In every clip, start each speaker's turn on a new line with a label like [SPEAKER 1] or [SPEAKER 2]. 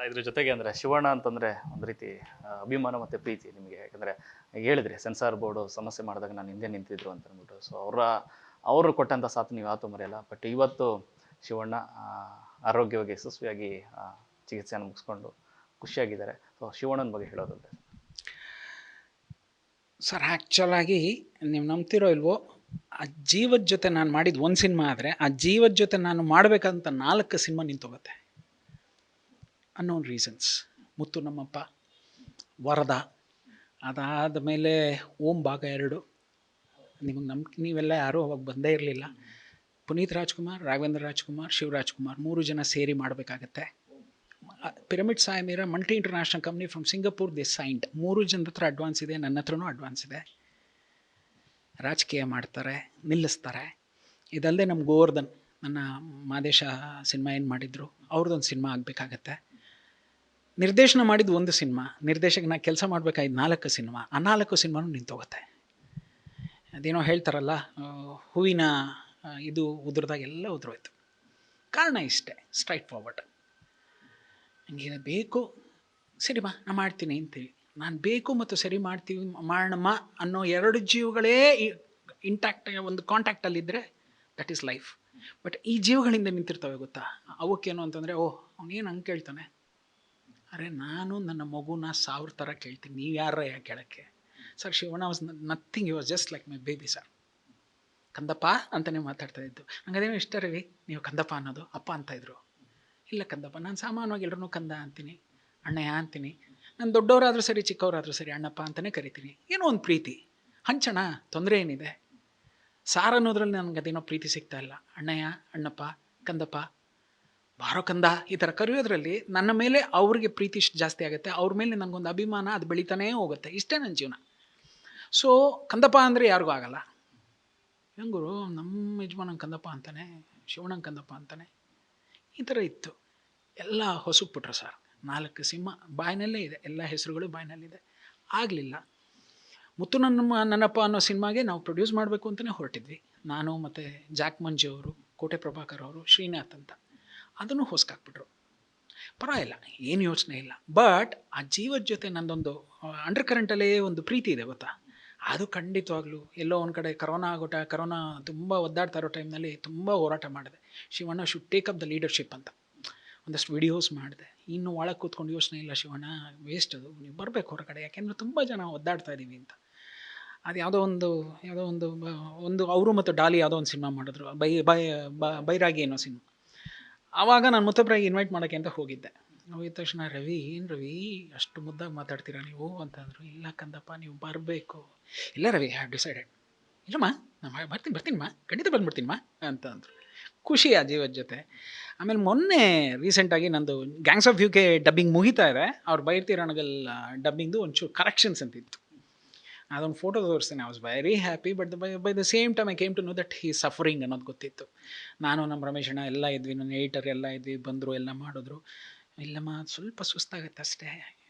[SPEAKER 1] ಇದ್ರ ಜೊತೆಗೆ ಅಂದರೆ ಶಿವಣ್ಣ ಅಂತಂದರೆ ಒಂದು ರೀತಿ ಅಭಿಮಾನ ಮತ್ತು ಪ್ರೀತಿ ನಿಮಗೆ. ಯಾಕಂದರೆ ಈಗ ಹೇಳಿದ್ರಿ ಸೆನ್ಸಾರ್ ಬೋರ್ಡು ಸಮಸ್ಯೆ ಮಾಡಿದಾಗ ನಾನು ಹಿಂದೆ ನಿಂತಿದ್ರು ಅಂತ ಅಂದ್ಬಿಟ್ಟು. ಸೊ ಅವರು ಕೊಟ್ಟಂಥ ಸಾಥ್ ನೀವು ಯಾವತ್ತೂ ಮರೆಯಲ್ಲ. ಬಟ್ ಇವತ್ತು ಶಿವಣ್ಣ ಆರೋಗ್ಯವಾಗಿ ಯಶಸ್ವಿಯಾಗಿ ಚಿಕಿತ್ಸೆಯನ್ನು ಮುಗಿಸ್ಕೊಂಡು ಖುಷಿಯಾಗಿದ್ದಾರೆ. ಸೊ ಶಿವಣ್ಣನ ಬಗ್ಗೆ ಹೇಳೋದಂತೆ
[SPEAKER 2] ಸರ್, ಆ್ಯಕ್ಚುಲಾಗಿ ನೀವು ನಂಬ್ತಿರೋ ಇಲ್ವೋ, ಆ ಜೀವದ ಜೊತೆ ನಾನು ಮಾಡಿದ ಒಂದು ಸಿನಿಮಾ ಆದರೆ ಆ ಜೀವದ ಜೊತೆ ನಾನು ಮಾಡಬೇಕಂತ 4 ಸಿನಿಮಾ ನಿಂತೋಗುತ್ತೆ. Unknown reasons. ಮುತ್ತು ನಮ್ಮಪ್ಪ, ವರದ, ಅದಾದ ಮೇಲೆ ಓಂ ಭಾಗ 2. ನೀವೆಲ್ಲ ಯಾರೂ ಅವಾಗ ಬಂದೇ ಇರಲಿಲ್ಲ. ಪುನೀತ್ ರಾಜ್ಕುಮಾರ್, ರಾಘವೇಂದ್ರ ರಾಜ್ಕುಮಾರ್, ಶಿವರಾಜ್ಕುಮಾರ್ 3 ಜನ ಸೇರಿ ಮಾಡಬೇಕಾಗತ್ತೆ. Pyramid Saimira multi international company from Singapore the signed. 3 ಜನದ ಹತ್ರ ಅಡ್ವಾನ್ಸ್ ಇದೆ, ನನ್ನ ಹತ್ರನೂ ಅಡ್ವಾನ್ಸ್ ಇದೆ. ರಾಜಕೀಯ ಮಾಡ್ತಾರೆ, ನಿಲ್ಲಿಸ್ತಾರೆ. ಇದಲ್ಲದೆ ನಮ್ಮ ಗೋವರ್ಧನ್, ನನ್ನ ಮಾದೇಶ ಸಿನಿಮಾ ಏನು ಮಾಡಿದ್ರು ಅವ್ರದ್ದೊಂದು ಸಿನಿಮಾ ಆಗಬೇಕಾಗತ್ತೆ. ನಿರ್ದೇಶನ ಮಾಡಿದ್ದು 1 ಸಿನಿಮಾ, ನಿರ್ದೇಶಕನ ಕೆಲಸ ಮಾಡಬೇಕಾಯ್ತು 4 ಸಿನಿಮಾ. ಆ 4 ಸಿನಿಮಾನು ನಿಂತೋಗುತ್ತೆ. ಅದೇನೋ ಹೇಳ್ತಾರಲ್ಲ, ಹೂವಿನ ಇದು ಉದುರಿದಾಗ ಎಲ್ಲ ಉದುರೋಯ್ತು. ಕಾರಣ ಇಷ್ಟೇ, ಸ್ಟ್ರೈಟ್ ಫಾರ್ವರ್ಡ್. ನನಗೆ ಬೇಕು, ಸರಿಮಾ ನಾನು ಮಾಡ್ತೀನಿ ಅಂತೀವಿ. ನಾನು ಬೇಕು ಮತ್ತು ಸರಿ ಮಾಡ್ತೀವಿ ಮಾಡೋಣಮ್ಮ ಅನ್ನೋ 2 ಜೀವಗಳೇ ಇಂಟ್ಯಾಕ್ಟ್ ಒಂದು ಕಾಂಟ್ಯಾಕ್ಟಲ್ಲಿದ್ದರೆ ದಟ್ ಈಸ್ ಲೈಫ್. ಬಟ್ ಈ ಜೀವಗಳಿಂದ ನಿಂತಿರ್ತವೆ ಗೊತ್ತಾ. ಅವಕ್ಕೇನು ಅಂತಂದರೆ, ಅವನೇನು ಹಂಗೆ ಕೇಳ್ತಾನೆ, ಅರೆ ನಾನು ನನ್ನ ಮಗುನ 1000 ಥರ ಕೇಳ್ತೀನಿ, ನೀವು ಯಾರ ಕೇಳೋಕ್ಕೆ. Sir, Shivanna was nothing, you was just like my baby sir. ಕಂದಪ್ಪ ಅಂತಲೇ ಮಾತಾಡ್ತಾ ಇದ್ದು. ಹಂಗದೇನೋ ಇಷ್ಟ ರವಿ ನೀವು ಕಂದಪ್ಪ ಅನ್ನೋದು. ಅಪ್ಪ ಅಂತಾಯಿದ್ರು. ಇಲ್ಲ ಕಂದಪ್ಪ, ನಾನು ಸಾಮಾನ್ಯವಾಗಿ ಎಲ್ಲರೂ ಕಂದ ಅಂತೀನಿ, ಅಣ್ಣಯ್ಯ ಅಂತೀನಿ. ನಾನು ದೊಡ್ಡವರಾದರೂ ಸರಿ ಚಿಕ್ಕವರಾದರೂ ಸರಿ ಅಣ್ಣಪ್ಪ ಅಂತಲೇ ಕರಿತೀನಿ. ಏನೋ ಒಂದು ಪ್ರೀತಿ ಹಂಚಣ, ತೊಂದರೆ ಏನಿದೆ. ಸಾರ್ ಅನ್ನೋದ್ರಲ್ಲಿ ನನಗೆ ಅದೇನೋ ಪ್ರೀತಿ ಸಿಗ್ತಾ ಇಲ್ಲ. ಅಣ್ಣಯ್ಯ, ಅಣ್ಣಪ್ಪ, ಕಂದಪ್ಪ, ಬಾರೋ ಕಂದ ಈ ಥರ ಕರೆಯೋದ್ರಲ್ಲಿ ನನ್ನ ಮೇಲೆ ಅವ್ರಿಗೆ ಪ್ರೀತಿ ಜಾಸ್ತಿ ಆಗುತ್ತೆ. ಅವ್ರ ಮೇಲೆ ನನಗೊಂದು ಅಭಿಮಾನ, ಅದು ಬೆಳೀತಾನೇ ಹೋಗುತ್ತೆ. ಇಷ್ಟೇ ನನ್ನ ಜೀವನ. ಸೊ ಕಂದಪ್ಪ ಅಂದರೆ ಯಾರಿಗೂ ಆಗಲ್ಲ. ಹೆಂಗುರು ನಮ್ಮ ಯಜಮಾನಂಗೆ ಕಂದಪ್ಪ ಅಂತಾನೆ, ಶಿವಣ್ಣಂಗೆ ಕಂದಪ್ಪ ಅಂತಾನೆ, ಈ ಥರ ಇತ್ತು. ಎಲ್ಲ ಹೊಸಕ್ಬಿಟ್ರು ಸರ್. 4 ಸಿನಿಮಾ ಬಾಯಿನಲ್ಲೇ ಇದೆ, ಎಲ್ಲ ಹೆಸರುಗಳು ಬಾಯಿನಲ್ಲಿದೆ. ಆಗಲಿಲ್ಲ. ಮುತ್ತು ನನ್ನಪ್ಪ ಅನ್ನೋ ಸಿನಿಮಾಗೆ ನಾವು ಪ್ರೊಡ್ಯೂಸ್ ಮಾಡಬೇಕು ಅಂತಲೇ ಹೊರಟಿದ್ವಿ. ನಾನು ಮತ್ತು ಜಾಕ್ ಮಂಜು ಅವರು, ಕೋಟೆ ಪ್ರಭಾಕರ್ ಅವರು, ಶ್ರೀನಾಥ್ ಅಂತ. ಅದನ್ನು ಹೊಸ್ಕಾಕ್ಬಿಟ್ರು. ಪರವಾಗಿಲ್ಲ, ಏನು ಯೋಚನೆ ಇಲ್ಲ. ಬಟ್ ಆ ಜೀವದ ಜೊತೆ ನಂದೊಂದು ಅಂಡರ್ ಕರೆಂಟಲ್ಲೇ ಒಂದು ಪ್ರೀತಿ ಇದೆ ಗೊತ್ತಾ. ಅದು ಖಂಡಿತವಾಗ್ಲೂ ಎಲ್ಲೋ ಒಂದು ಕಡೆ ಕರೋನಾ ತುಂಬ ಒದ್ದಾಡ್ತಾ ಇರೋ ಟೈಮ್ನಲ್ಲಿ ತುಂಬ ಹೋರಾಟ ಮಾಡಿದೆ. Shivanna should take up the leadership ಅಂತ ಒಂದಷ್ಟು ವಿಡಿಯೋಸ್ ಮಾಡಿದೆ. ಇನ್ನು ಒಳಗೆ ಕೂತ್ಕೊಂಡು ಯೋಚನೆ ಇಲ್ಲ ಶಿವಣ್ಣ, ವೇಸ್ಟ್ ಅದು, ನೀವು ಬರಬೇಕು ಹೊರಗಡೆ, ಯಾಕೆಂದರೆ ತುಂಬ ಜನ ಒದ್ದಾಡ್ತಾ ಇದ್ದೀವಿ ಅಂತ. ಅದು ಯಾವುದೋ ಒಂದು ಅವರು ಮತ್ತು ಡಾಲಿ ಯಾವುದೋ ಒಂದು ಸಿನಿಮಾ ಮಾಡಿದ್ರು, ಬೈರಾಗಿ ಏನೋ ಸಿನಿಮಾ. ಆವಾಗ ನಾನು ಮುತ್ತಬ್ರಾಗಿ ಇನ್ವೈಟ್ ಮಾಡೋಕ್ಕೆ ಅಂತ ಹೋಗಿದ್ದೆ. ಹೋಗಿದ ತಕ್ಷಣ ರವಿ, ಏನು ರವಿ ಅಷ್ಟು ಮುದ್ದಾಗಿ ಮಾತಾಡ್ತೀರಾ ನೀವು ಅಂತಂದರು. ಇಲ್ಲ ಕಂದಪ್ಪ ನೀವು ಬರಬೇಕು. ಇಲ್ಲ ರವಿ, ಹ್ಯಾವ್ ಡಿಸೈಡೆಡ್. ಇಲ್ಲಮ್ಮ ನಾನು ಬರ್ತೀನಮ್ಮ, ಖಂಡಿತ ಬಂದುಬಿಡ್ತೀನಮ್ಮ ಅಂತ ಅಂದರು. ಖುಷಿ ಆ ಜೀವದ ಜೊತೆ. ಆಮೇಲೆ ಮೊನ್ನೆ ರೀಸೆಂಟಾಗಿ ನಂದು ಗ್ಯಾಂಗ್ಸ್ ಆಫ್ UK ಡಬ್ಬಿಂಗ್ ಮುಗಿತಾ ಇದೆ. ಅವ್ರು ಬೈರ್ತಿರಣಗಲ್ ಡಬ್ಬಿಂಗ್ದು ಒಂಚೂರು ಕರೆಕ್ಷನ್ಸ್ ಅಂತಿತ್ತು. ಅದೊಂದು ಫೋಟೋ ತೋರಿಸ್ತೀನಿ. I was very happy. But by the same time I came to know that he suffering ಅನ್ನೋದು ಗೊತ್ತಿತ್ತು. ನಾನು ನಮ್ಮ ರಮೇಶ್ ಅಣ್ಣ ಎಲ್ಲ ಇದ್ವಿ, ನನ್ನ ಎಡಿಟರ್ ಎಲ್ಲ ಇದ್ವಿ, ಬಂದರು, ಎಲ್ಲ ಮಾಡಿದ್ರು. ಇಲ್ಲಮ್ಮ ಸ್ವಲ್ಪ ಸುಸ್ತಾಗುತ್ತೆ ಅಷ್ಟೇ,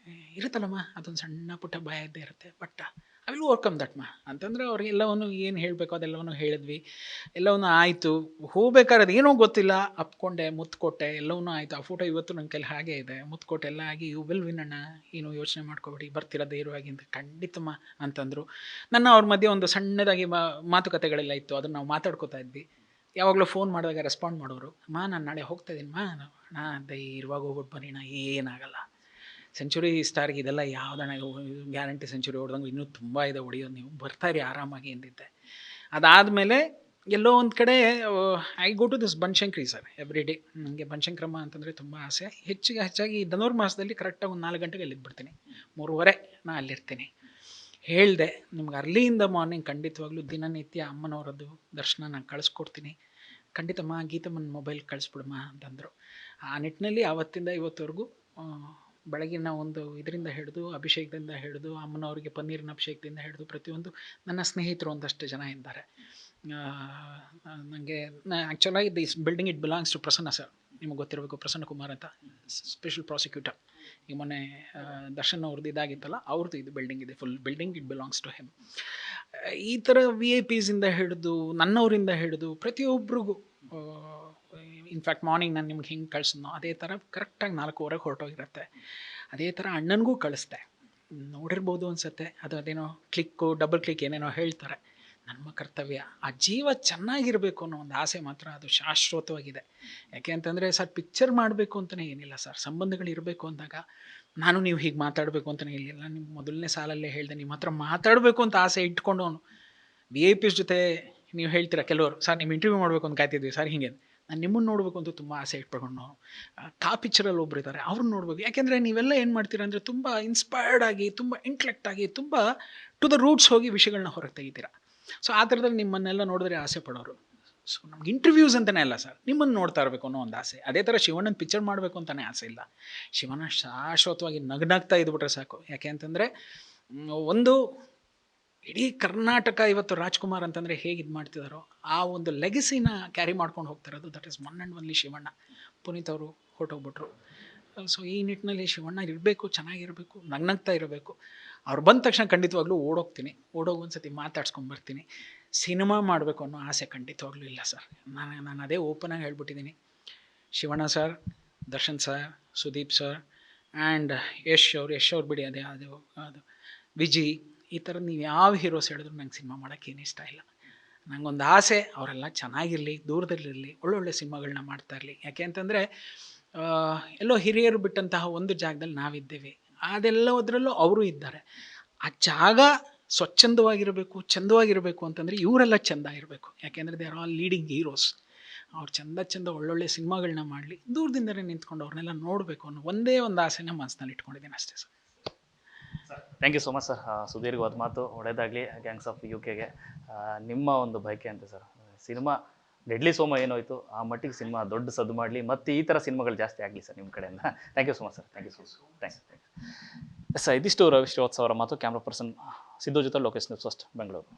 [SPEAKER 2] ಇರುತ್ತಲ್ಲಮ್ಮ ಅದೊಂದು ಸಣ್ಣ ಪುಟ್ಟ ಭಯ ಇದ್ದೇ ಇರುತ್ತೆ, ಬಟ್ ಐ ವಿಲ್ ಓವರ್ಕಮ್ ದಟ್ಮ ಅಂತಂದರೆ ಅವ್ರಿಗೆಲ್ಲವನ್ನು ಏನು ಹೇಳಬೇಕು ಅದೆಲ್ಲವನ್ನು ಹೇಳಿದ್ವಿ. ಎಲ್ಲವನ್ನೂ ಆಯಿತು. ಹೋಗ್ಬೇಕಾದ್ರೆ ಅದೇನೋ ಗೊತ್ತಿಲ್ಲ, ಅಪ್ಕೊಂಡೆ, ಮುತ್ತು ಕೊಟ್ಟೆ, ಎಲ್ಲವನ್ನೂ ಆಯಿತು. ಆ ಫೋಟೋ ಇವತ್ತು ನನ್ನ ಕೈಲಿ ಹಾಗೆ ಇದೆ. ಮುತ್ತು ಕೊಟ್ಟೆ ಎಲ್ಲ ಆಗಿ, ಯು ವಿಲ್ ವಿನ್ ಅಣ್ಣ, ಏನು ಯೋಚನೆ ಮಾಡ್ಕೊಬೇಡಿ, ಬರ್ತಿರೋ ಧೈರ್ಯವಾಗಿ ಅಂತ. ಖಂಡಿತಮ್ಮ ಅಂತಂದರು. ಅವ್ರ ಮಧ್ಯೆ ಒಂದು ಸಣ್ಣದಾಗಿ ಮಾತುಕತೆಗಳೆಲ್ಲ ಇತ್ತು, ಅದನ್ನು ನಾವು ಮಾತಾಡ್ಕೋತಾ ಇದ್ವಿ. ಯಾವಾಗಲೂ ಫೋನ್ ಮಾಡಿದಾಗ ರೆಸ್ಪಾಂಡ್ ಮಾಡೋರು. ನಾನು ನಾಳೆ ಹೋಗ್ತಾ ಇದ್ದೀನಮ್ಮ, ಧೈರ್ಯವಾಗಿ ಹೋಗ್ಬಿಟ್ಟು ಬನ್ನಿ, ಏನಾಗಲ್ಲ. ಸೆಂಚುರಿ ಸ್ಟಾರ್ಗೆ ಇದೆಲ್ಲ ಯಾವುದಣ್ಣ ಗ್ಯಾರಂಟಿ ಸೆಂಚುರಿ ಹೊಡೆದಂಗೆ ಇನ್ನೂ ತುಂಬ ಇದೆ ಹೊಡೆಯೋದು, ನೀವು ಬರ್ತಾಯಿರಿ ಆರಾಮಾಗಿ ಎಂದಿದ್ದೆ. ಅದಾದಮೇಲೆ ಎಲ್ಲೋ ಒಂದು ಕಡೆ I go to this Banashankari sir every day. ನನಗೆ ಬನಶಂಕರಮ್ಮ ಅಂತಂದರೆ ತುಂಬ ಆಸೆ. ಹೆಚ್ಚಾಗಿ ಧನುರ್ಮಾಸದಲ್ಲಿ ಕರೆಕ್ಟಾಗಿ ಒಂದು 4 ಗಂಟೆಗೆ ಅಲ್ಲಿದ್ಬಿಡ್ತೀನಿ. 3:30 ನಾನು ಅಲ್ಲಿರ್ತೀನಿ. ಹೇಳಿದೆ ನಿಮ್ಗೆ ಅರ್ಲಿಯಿಂದ ಮಾರ್ನಿಂಗ್ ಖಂಡಿತವಾಗ್ಲೂ ದಿನನಿತ್ಯ ಅಮ್ಮನವರದ್ದು ದರ್ಶನ ನಾನು ಕಳಿಸ್ಕೊಡ್ತೀನಿ. ಖಂಡಿತಮ್ಮ ಗೀತಮ್ಮನ ಮೊಬೈಲ್ ಕಳಿಸ್ಬಿಡಮ್ಮ ಅಂತಂದರು. ಆ ನಿಟ್ಟಿನಲ್ಲಿ ಆವತ್ತಿಂದ ಇವತ್ತವರೆಗೂ ಬೆಳಗಿನ ಒಂದು ಇದರಿಂದ ಹಿಡಿದು ಅಭಿಷೇಕದಿಂದ ಹಿಡಿದು ಅಮ್ಮನವ್ರಿಗೆ ಪನ್ನೀರಿನ ಅಭಿಷೇಕದಿಂದ ಹಿಡಿದು ಪ್ರತಿಯೊಂದು ನನ್ನ ಸ್ನೇಹಿತರು ಒಂದಷ್ಟು ಜನ ಇದ್ದಾರೆ. ನನಗೆ ಆ್ಯಕ್ಚುಲಾಗಿ this building it belongs to Prasanna sir, ನಿಮಗೆ ಗೊತ್ತಿರಬೇಕು, ಪ್ರಸನ್ನ ಕುಮಾರ್ ಅಂತ ಸ್ಪೆಷಲ್ ಪ್ರಾಸಿಕ್ಯೂಟರ್. ಈಗ ಮೊನ್ನೆ ದರ್ಶನ್ ಅವ್ರದ್ದು ಇದಾಗಿತ್ತಲ್ಲ, ಅವ್ರದ್ದು ಇದು ಬಿಲ್ಡಿಂಗ್ ಇದೆ, full building it belongs to him. ಈ ಥರ VIP ಇಂದ ಹಿಡಿದು ನನ್ನವರಿಂದ ಹಿಡಿದು ಪ್ರತಿಯೊಬ್ಬರಿಗೂ ಇನ್ಫ್ಯಾಕ್ಟ್ ಮಾರ್ನಿಂಗ್ ನಾನು ನಿಮ್ಗೆ ಹಿಂಗೆ ಕಳ್ಸಿದ್ನೋ ಅದೇ ಥರ ಕರೆಕ್ಟಾಗಿ 4:15 ಹೊರಟೋಗಿರುತ್ತೆ. ಅದೇ ಥರ ಅಣ್ಣನಿಗೂ ಕಳಿಸ್ದೆ. ನೋಡಿರ್ಬೋದು ಅನಿಸುತ್ತೆ, ಅದು ಅದೇನೋ ಕ್ಲಿಕ್ಕು ಡಬಲ್ ಕ್ಲಿಕ್ ಏನೇನೋ ಹೇಳ್ತಾರೆ. ನಮ್ಮ ಕರ್ತವ್ಯ ಆ ಜೀವ ಚೆನ್ನಾಗಿರಬೇಕು ಅನ್ನೋ ಒಂದು ಆಸೆ ಮಾತ್ರ ಅದು ಶಾಶ್ವತವಾಗಿದೆ. ಯಾಕೆ ಅಂತಂದರೆ ಸರ್ ಪಿಕ್ಚರ್ ಮಾಡಬೇಕು ಅಂತಲೇ ಏನಿಲ್ಲ ಸರ್, ಸಂಬಂಧಗಳು ಇರಬೇಕು ಅಂದಾಗ ನಾನು ನೀವು ಹೀಗೆ ಮಾತಾಡಬೇಕು ಅಂತಲೇ ಇರಲಿಲ್ಲ. ನಿಮ್ಮ ಮೊದಲನೇ ಸಾಲಲ್ಲೇ ಹೇಳಿದೆ, ನಿಮ್ಮ ಹತ್ರ ಮಾತಾಡಬೇಕು ಅಂತ ಆಸೆ ಇಟ್ಕೊಂಡು ಅವನು VIP ಜೊತೆ ನೀವು ಹೇಳ್ತೀರಾ ಕೆಲವರು, ಸರ್ ನಿಮ್ಮ ಇಂಟರ್ವ್ಯೂ ಮಾಡಬೇಕು ಅಂತ ಕಾಯ್ತಿದ್ವಿ ಸರ್ ಹಿಂಗೆ. ನಾನು ನಿಮ್ಮನ್ನು ನೋಡಬೇಕು ಅಂತ ತುಂಬ ಆಸೆ ಇಟ್ಕೊಂಡು ಕಾ ಪಿಕ್ಚರಲ್ಲಿ ಒಬ್ರು ಇದ್ದಾರೆ ಅವ್ರನ್ನ ನೋಡಬೇಕು. ಯಾಕೆಂದರೆ ನೀವೆಲ್ಲ ಏನು ಮಾಡ್ತೀರಾ ಅಂದರೆ ತುಂಬ ಇನ್ಸ್ಪೈರ್ಡ್ ಆಗಿ, ತುಂಬ ಇಂಟ್ಲೆಕ್ಟ್ ಆಗಿ, ತುಂಬ ಟು ದ ರೂಟ್ಸ್ ಹೋಗಿ ವಿಷಯಗಳನ್ನ ಹೊರಗೆ ತೆಗಿತೀರಾ. ಸೊ ಆ ಥರದಲ್ಲಿ ನಿಮ್ಮನ್ನೆಲ್ಲ ನೋಡಿದ್ರೆ ಆಸೆ ಪಡೋರು. ಸೊ ನಮ್ಗೆ ಇಂಟರ್ವ್ಯೂಸ್ ಅಂತಲೇ ಅಲ್ಲ ಸರ್, ನಿಮ್ಮನ್ನು ನೋಡ್ತಾ ಇರಬೇಕು ಅನ್ನೋ ಒಂದು ಆಸೆ. ಅದೇ ಥರ ಶಿವಣ್ಣನ ಪಿಕ್ಚರ್ ಮಾಡಬೇಕು ಅಂತಲೇ ಆಸೆ ಇಲ್ಲ. ಶಿವಣ್ಣ ಶಾಶ್ವತವಾಗಿ ನಗ್ನಾಗ್ತಾ ಇದ್ಬಿಟ್ರೆ ಸಾಕು. ಯಾಕೆ ಅಂತಂದರೆ ಒಂದು ಇಡೀ ಕರ್ನಾಟಕ ಇವತ್ತು ರಾಜ್ಕುಮಾರ್ ಅಂತಂದರೆ ಹೇಗೆ ಇದು ಮಾಡ್ತಿದ್ದಾರೋ ಆ ಒಂದು ಲೆಗಸಿನ ಕ್ಯಾರಿ ಮಾಡ್ಕೊಂಡು ಹೋಗ್ತಿರೋದು that is one and only Shivanna. Puneeth ಅವರು ಹೊರಟೋಗ್ಬಿಟ್ರು. ಸೊ ಈ ನಿಟ್ಟಿನಲ್ಲಿ ಶಿವಣ್ಣ ಇರಬೇಕು, ಚೆನ್ನಾಗಿರಬೇಕು, ನಗ್ನಗ್ತಾ ಇರಬೇಕು. ಅವ್ರು ಬಂದ ತಕ್ಷಣ ಖಂಡಿತವಾಗ್ಲೂ ಓಡೋಗ್ತೀನಿ, ಓಡೋಗಿ ಒಂದು ಸತಿ ಮಾತಾಡ್ಸ್ಕೊಂಬರ್ತೀನಿ. ಸಿನಿಮಾ ಮಾಡಬೇಕು ಅನ್ನೋ ಆಸೆ ಖಂಡಿತವಾಗ್ಲೂ ಇಲ್ಲ ಸರ್. ನಾನು ಅದೇ ಓಪನಾಗಿ ಹೇಳ್ಬಿಟ್ಟಿದ್ದೀನಿ. Shivanna sir, Darshan sir, Sudeep sir and Yash ಅವ್ರು ಬಿಡಿ, ಅದು ವಿಜಿ, ಈ ಥರ ನೀವು ಯಾವ ಹೀರೋಸ್ ಹೇಳಿದ್ರು ನಂಗೆ ಸಿನಿಮಾ ಮಾಡೋಕ್ಕೇನು ಇಷ್ಟ ಇಲ್ಲ. ನನಗೊಂದು ಆಸೆ ಅವರೆಲ್ಲ ಚೆನ್ನಾಗಿರಲಿ, ದೂರದಲ್ಲಿರಲಿ, ಒಳ್ಳೊಳ್ಳೆ ಸಿನಿಮಾಗಳನ್ನ ಮಾಡ್ತಾ ಇರಲಿ. ಯಾಕೆ ಅಂತಂದರೆ ಎಲ್ಲೋ ಹಿರಿಯರು ಬಿಟ್ಟಂತಹ ಒಂದು ಜಾಗದಲ್ಲಿ ನಾವಿದ್ದೇವೆ, ಅದೆಲ್ಲದರಲ್ಲೂ ಅವರು ಇದ್ದಾರೆ. ಆ ಜಾಗ ಸ್ವಚ್ಛಂದವಾಗಿರಬೇಕು, ಚಂದವಾಗಿರಬೇಕು ಅಂತಂದರೆ ಇವರೆಲ್ಲ ಚೆಂದ ಇರಬೇಕು. ಯಾಕೆಂದರೆ they are all leading heroes. ಅವ್ರು ಚಂದ ಒಳ್ಳೊಳ್ಳೆ ಸಿನಿಮಾಗಳನ್ನ ಮಾಡಲಿ, ದೂರದಿಂದಲೇ ನಿಂತ್ಕೊಂಡು ಅವ್ರನ್ನೆಲ್ಲ ನೋಡಬೇಕು ಅನ್ನೋ ಒಂದೇ ಒಂದು ಆಸೆನ ಮನಸ್ಸಿನಲ್ಲಿ ಇಟ್ಕೊಂಡಿದ್ದೀನಿ ಅಷ್ಟೇ sir.
[SPEAKER 1] Thank you so much sir. ಸುದೀರ್ಘವಾದ ಮಾತು, ಒಳ್ಳೆಯದಾಗಲಿ ಗ್ಯಾಂಗ್ಸ್ ಆಫ್ UK ನಿಮ್ಮ ಒಂದು ಬಯಕೆ ಅಂತ ಸರ್. ಸಿನಿಮಾ ಡೆಡ್ಲಿ ಸೋಮ ಏನೋಯ್ತು ಆ ಮಟ್ಟಿಗೆ ಸಿನಿಮಾ ದೊಡ್ಡ ಸದ್ದು ಮಾಡಲಿ, ಮತ್ತು ಈ ಥರ ಸಿನಿಮಾಗಳು ಜಾಸ್ತಿ ಆಗಲಿ ಸರ್ ನಿಮ್ಮ ಕಡೆಯಿಂದ. Thank you so much sir. Thank you so much. Thanks. ಇದಿಷ್ಟು ರವಿ ಶ್ರೀವಾತ್ಸವ ಅವರ ಮಾತು. ಕ್ಯಾಮ್ರಾ ಪರ್ಸನ್ ಸಿದ್ದು ಜೊತೆ ಲೋಕೇಶ್ ನ್ಯೂಸ್ ಫಸ್ಟ್, ಬೆಂಗಳೂರು.